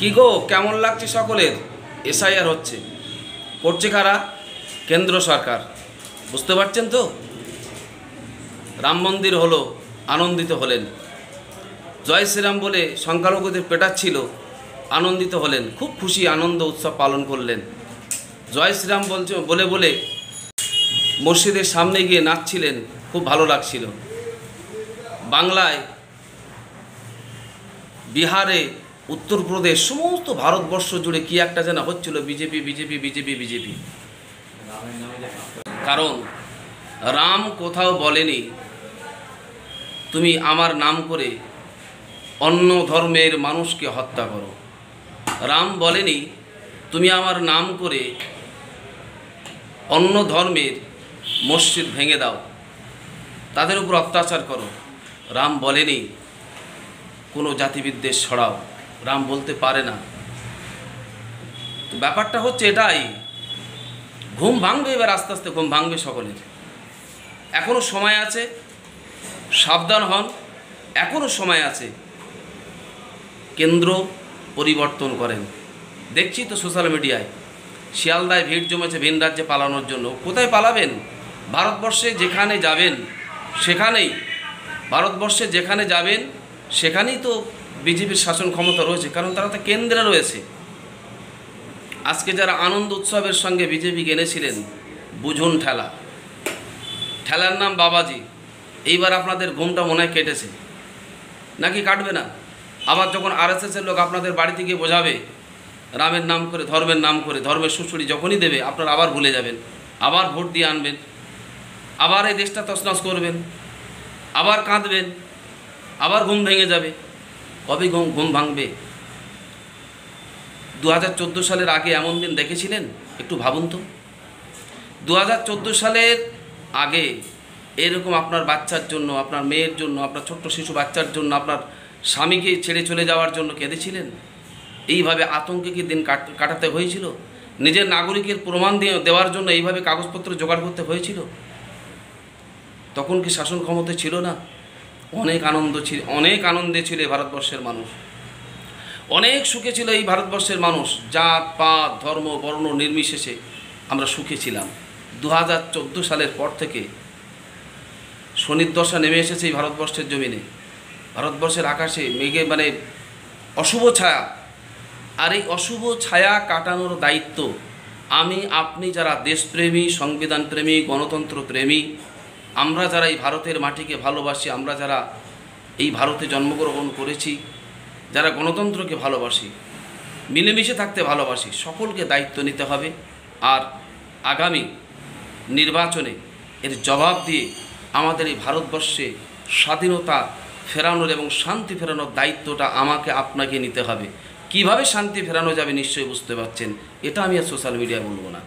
কি গো, কেমন লাগছে সকলের? এসআইআর হচ্ছে, করছে কারা? কেন্দ্র সরকার। বুঝতে পারছেন তো? রাম মন্দির হলো, আনন্দিত হলেন। জয় শ্রীরাম বলে সংখ্যালঘুদের পেটাচ্ছিল, আনন্দিত হলেন, খুব খুশি, আনন্দ উৎসব পালন করলেন। জয় শ্রীরাম বলে বলে মসজিদের সামনে গিয়ে নাচছিলেন, খুব ভালো লাগছিল। বাংলায়, বিহারে, উত্তরপ্রদেশ, সমস্ত ভারতবর্ষ জুড়ে কি একটা যেন হচ্ছিল, বিজেপি বিজেপি বিজেপি বিজেপি। কারণ রাম কোথাও বলেনি তুমি আমার নাম করে অন্য ধর্মের মানুষকে হত্যা করো। রাম বলেনি তুমি আমার নাম করে অন্য ধর্মের মসজিদ ভেঙে দাও, তাদের উপর অত্যাচার করো। রাম বলেনি কোনো জাতিবিদ্বেষ ছড়াও, রাম বলতে পারে না। তো ব্যাপারটা হচ্ছে এটাই, ঘুম ভাঙবে এবার, আস্তে আস্তে ঘুম ভাঙবে সকলের। এখনও সময় আছে, সাবধান হন, এখনও সময় আছে। কেন্দ্র পরিবর্তন করেন। দেখছি তো সোশ্যাল মিডিয়ায় শিয়ালদায় ভিড় জমেছে ভিন রাজ্যে পালানোর জন্য। কোথায় পালাবেন? ভারতবর্ষে যেখানে যাবেন সেখানেই, ভারতবর্ষে যেখানে যাবেন সেখানেই তো বিজেপির শাসন ক্ষমতা রয়েছে, কারণ তারা তো কেন্দ্রে রয়েছে। আজকে যারা আনন্দ উৎসবের সঙ্গে বিজেপিকে এনেছিলেন, বুঝুন ঠেলা, ঠেলার নাম বাবাজি। এইবার আপনাদের ঘুমটা মনে হয় কেটেছে, নাকি কাটবে না? আবার যখন আরএসএসের লোক আপনাদের বাড়িতে গিয়ে বোঝাবে রামের নাম করে, ধর্মের নাম করে, ধর্মের সুশ্রী যখনই দেবে আপনারা আবার ভুলে যাবেন, আবার ভোট দিয়ে আনবেন, আবার এই দেশটা তছনছ করবেন, আবার কাঁদবেন, আবার ঘুম ভেঙে যাবে। কবে ঘুম ভাঙবে? 2014 সালের আগে এমন দিন দেখেছিলেন? একটু ভাবুন তো। 2014 সালের আগে এরকম আপনার বাচ্চার জন্য, আপনার মেয়ের জন্য, আপনার ছোট্ট শিশু বাচ্চার জন্য, আপনার স্বামীকে ছেড়ে চলে যাওয়ার জন্য কেঁদেছিলেন? এইভাবে আতঙ্কে কি দিন কাটাতে হয়েছিল? নিজের নাগরিকের প্রমাণ দেওয়ার জন্য এইভাবে কাগজপত্র জোগাড় করতে হয়েছিল? তখন কি শাসন ক্ষমতা ছিল না? অনেক আনন্দে ছিল এই ভারতবর্ষের মানুষ, অনেক সুখে ছিল এই ভারতবর্ষের মানুষ। জাত পাত ধর্ম বর্ণ নির্বিশেষে আমরা সুখে ছিলাম। 2014 সালের পর থেকে শনির দশা নেমে এসেছে এই ভারতবর্ষের জমিনে। ভারতবর্ষের আকাশে মেঘে অশুভ ছায়া। আর এই অশুভ ছায়া কাটানোর দায়িত্ব আমি, আপনি যারা দেশপ্রেমী, সংবিধানপ্রেমী, গণতন্ত্রপ্রেমী, আমরা যারা এই ভারতের মাটিকে ভালোবাসি, আমরা যারা এই ভারতে জন্মগ্রহণ করেছি, যারা গণতন্ত্রকে ভালোবাসি, মিলেমিশে থাকতে ভালোবাসি, সকলকে দায়িত্ব নিতে হবে। আর আগামী নির্বাচনে এর জবাব দিয়ে আমাদের এই ভারতবর্ষে স্বাধীনতা ফেরানোর এবং শান্তি ফেরানোর দায়িত্বটা আমাকে আপনাকে নিতে হবে। কিভাবে শান্তি ফেরানো যাবে নিশ্চয়ই বুঝতে পারছেন। এটা আমি আর সোশ্যাল মিডিয়ায় বলবো না।